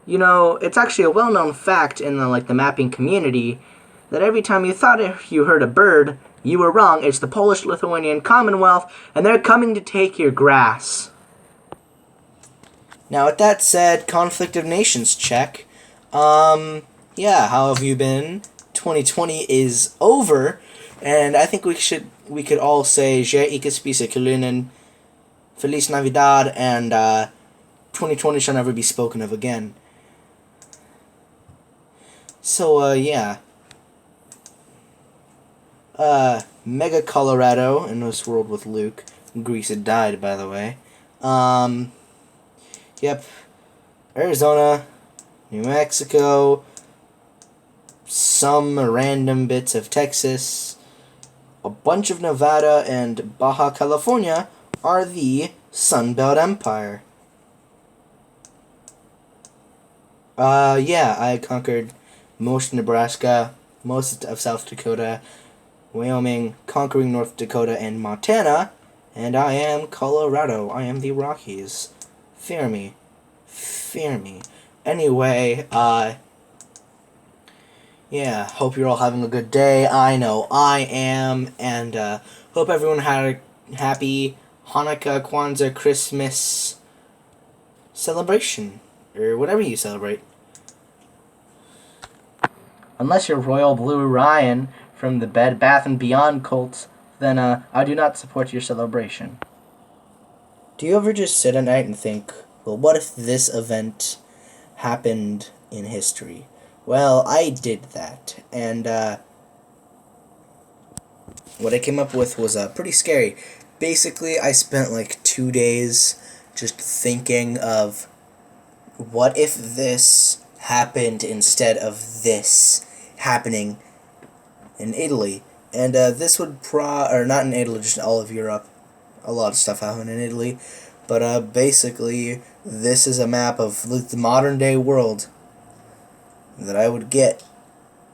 You know, it's actually a well-known fact in the mapping community that every time you thought you heard a bird, you were wrong. It's the Polish-Lithuanian Commonwealth, and they're coming to take your grass. Now, with that said, conflict of nations check. Yeah, how have you been? 2020 is over, and I think we could all say Je ikespise Kulinen, Feliz Navidad, and 2020 shall never be spoken of again. So, yeah. Mega Colorado in this world with Luke. Greece had died, by the way. Yep. Arizona, New Mexico, some random bits of Texas, a bunch of Nevada, and Baja California are the Sunbelt Empire. Yeah, I conquered most of Nebraska, most of South Dakota, Wyoming, conquering North Dakota and Montana, and I am Colorado. I am the Rockies. Fear me. Fear me. Anyway, yeah, hope you're all having a good day. I know I am, and hope everyone had a happy Hanukkah, Kwanzaa, Christmas celebration, or whatever you celebrate. Unless you're Royal Blue Ryan from the Bed Bath & Beyond cult, then I do not support your celebration. Do you ever just sit at night and think, well, what if this event happened in history? Well, I did that, and what I came up with was pretty scary. Basically, I spent like 2 days just thinking of what if this happened instead of this happening in Italy. And this would or not in Italy, just all of Europe. A lot of stuff happened in Italy. But basically, this is a map of the modern day world that I would get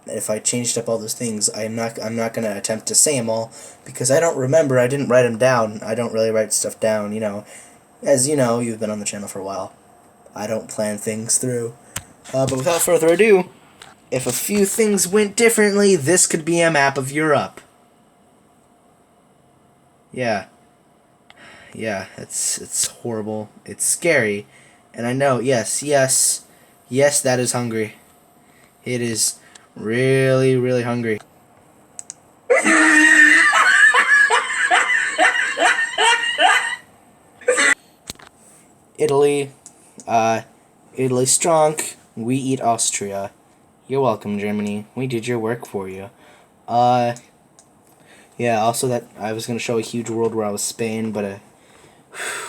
if I changed up all those things. I'm not going to attempt to say them all, because I don't remember. I didn't write them down. I don't really write stuff down, you know. As you know, you've been on the channel for a while. I don't plan things through. But without further ado, if a few things went differently, this could be a map of Europe. Yeah. Yeah, it's horrible. It's scary. And I know, yes, that is hungry. It is really, really hungry. Italy. Italy strong. We eat Austria. You're welcome, Germany. We did your work for you. Yeah, also that I was going to show a huge world where I was Spain, but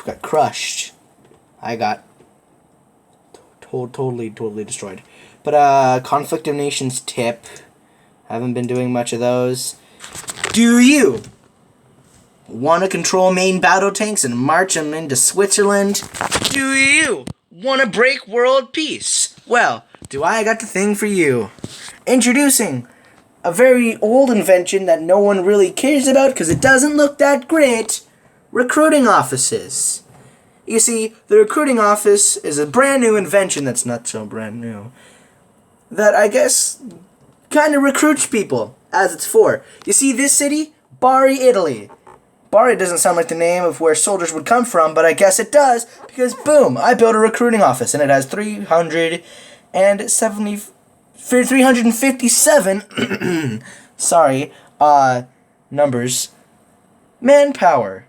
got crushed. I got totally destroyed. But, Conflict of Nations tip. Haven't been doing much of those. Do you want to control main battle tanks and march them into Switzerland? Do you want to break world peace? Well, do I got the thing for you. Introducing a very old invention that no one really cares about because it doesn't look that great. Recruiting offices. You see, the recruiting office is a brand new invention that's not so brand new, that I guess kind of recruits people, as it's for. You see this city? Bari, Italy. Bari doesn't sound like the name of where soldiers would come from, but I guess it does, because boom, I built a recruiting office, and it has 357 sorry, numbers, manpower.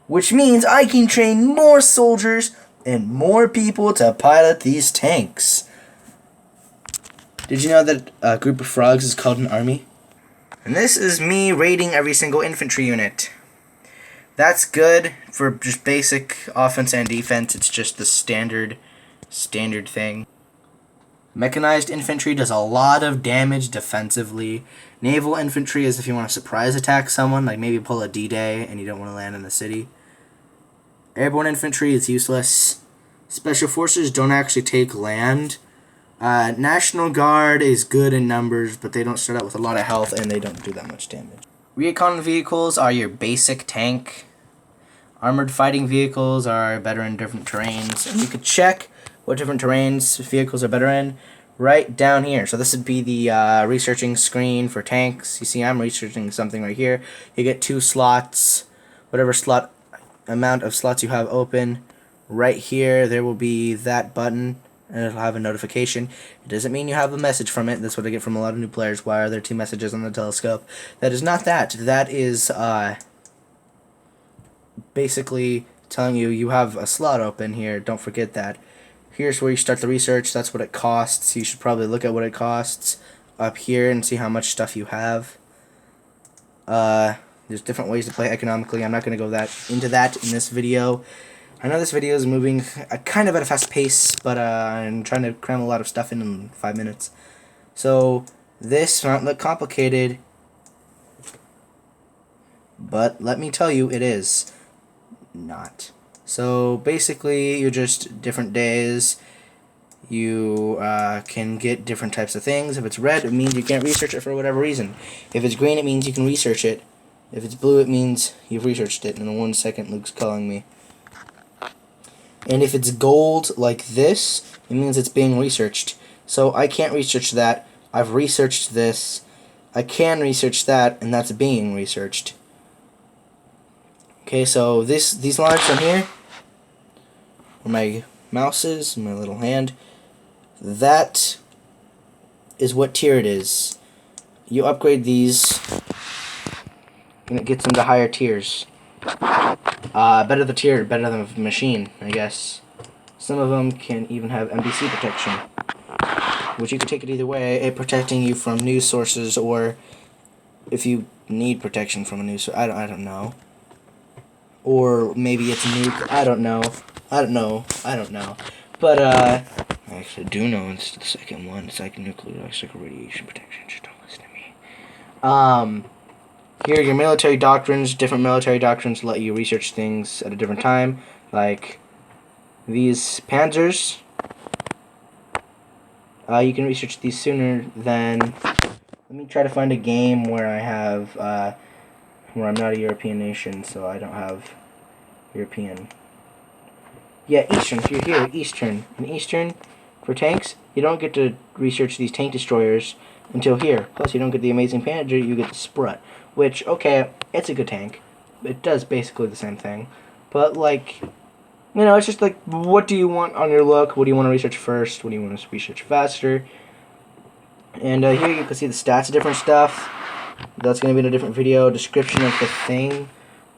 Which means I can train more soldiers and more people to pilot these tanks. Did you know that a group of frogs is called an army? And this is me rating every single infantry unit. That's good for just basic offense and defense. It's just the standard thing. Mechanized infantry does a lot of damage defensively. Naval infantry is if you want to surprise attack someone, like maybe pull a D-Day and you don't want to land in the city. Airborne infantry is useless. Special forces don't actually take land. National Guard is good in numbers, but they don't start out with a lot of health and they don't do that much damage. Recon vehicles are your basic tank. Armored fighting vehicles are better in different terrains. And you could check what different terrains vehicles are better in, right down here. So this would be the researching screen for tanks. You see I'm researching something right here. You get 2 slots, whatever slot amount of slots you have open. Right here there will be that button, and it'll have a notification. It doesn't mean you have a message from it. That's what I get from a lot of new players. Why are there 2 messages on the telescope? That is not that. That is basically telling you you have a slot open here. Don't forget that. Here's where you start the research. That's what it costs. You should probably look at what it costs up here and see how much stuff you have. There's different ways to play economically. I'm not going to go into that in this video. I know this video is moving kind of at a fast pace, but I'm trying to cram a lot of stuff in 5 minutes. So this might look complicated, but let me tell you, it is not. So basically, you're just different days. You can get different types of things. If it's red, it means you can't research it for whatever reason. If it's green, it means you can research it. If it's blue, it means you've researched it. And in 1 second, Luke's calling me. And if it's gold like this, it means it's being researched. So I can't research that. I've researched this. I can research that, and that's being researched. Okay, so these lines from here, where my mouse is, my little hand, that is what tier it is. You upgrade these, and it gets them to higher tiers. Better the tier, better the machine, I guess. Some of them can even have NBC protection, which you can take it either way, it protecting you from news sources, or if you need protection from a news source, I don't know. Or maybe it's a nuke, I don't know. But, I actually do know it's the second one, psychonuclear, psychoradiation protection, just don't listen to me. Here are your military doctrines. Different military doctrines let you research things at a different time, like these panzers. You can research these sooner than... Let me try to find a game where I have, where I'm not a European nation, so I don't have European. Yeah, Eastern. If you're here, Eastern. In Eastern, for tanks, you don't get to research these tank destroyers until here. Plus, you don't get the amazing Panzer, you get the Sprut. Which, okay, it's a good tank. It does basically the same thing. But, like, you know, it's just like, what do you want on your look? What do you want to research first? What do you want to research faster? And here you can see the stats of different stuff. That's going to be in a different video. Description of the thing.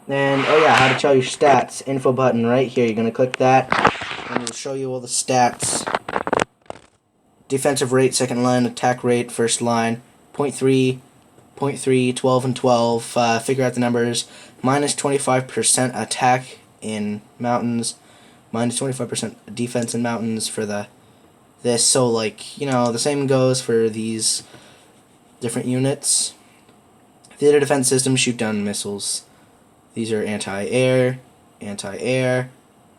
And, oh yeah, how to tell your stats. Info button right here. You're going to click that, and it'll show you all the stats. Defensive rate, second line. Attack rate, first line. 0.3, 0.3, 12, and 12. Figure out the numbers. Minus 25% attack in mountains. Minus 25% defense in mountains for this. So, like, you know, the same goes for these different units. Theater defense systems shoot down missiles. These are anti-air,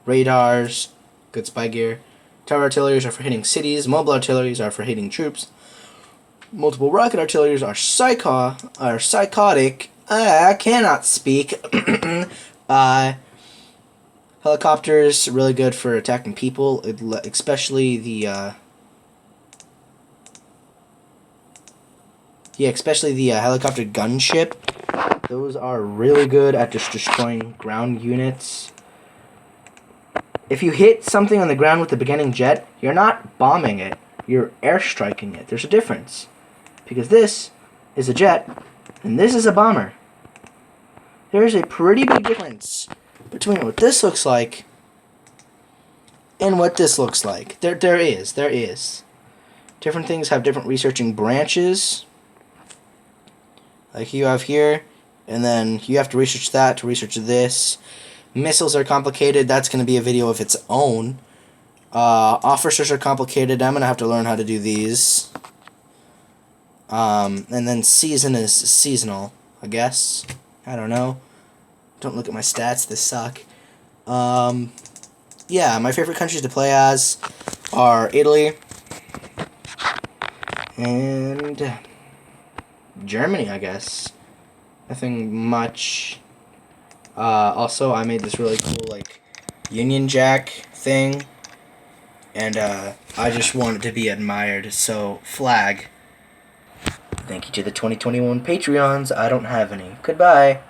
radars, good spy gear. Tower artilleries are for hitting cities. Mobile artilleries are for hitting troops. Multiple rocket artilleries are psychotic. I cannot speak. Helicopters, really good for attacking people, especially the helicopter gunship. Those are really good at just destroying ground units. If you hit something on the ground with the beginning jet, you're not bombing it, you're airstriking it. There's a difference. Because this is a jet, and this is a bomber. There's a pretty big difference between what this looks like and what this looks like. There is. Different things have different researching branches. Like you have here, and then you have to research that to research this. Missiles are complicated. That's going to be a video of its own. Officers are complicated. I'm going to have to learn how to do these. And then season is seasonal, I guess. I don't know. Don't look at my stats. They suck. Yeah, my favorite countries to play as are Italy and Germany, I guess. Nothing much. Also, I made this really cool, like, Union Jack thing. and I just wanted to be admired. So, flag. Thank you to the 2021 Patreons. I don't have any. Goodbye.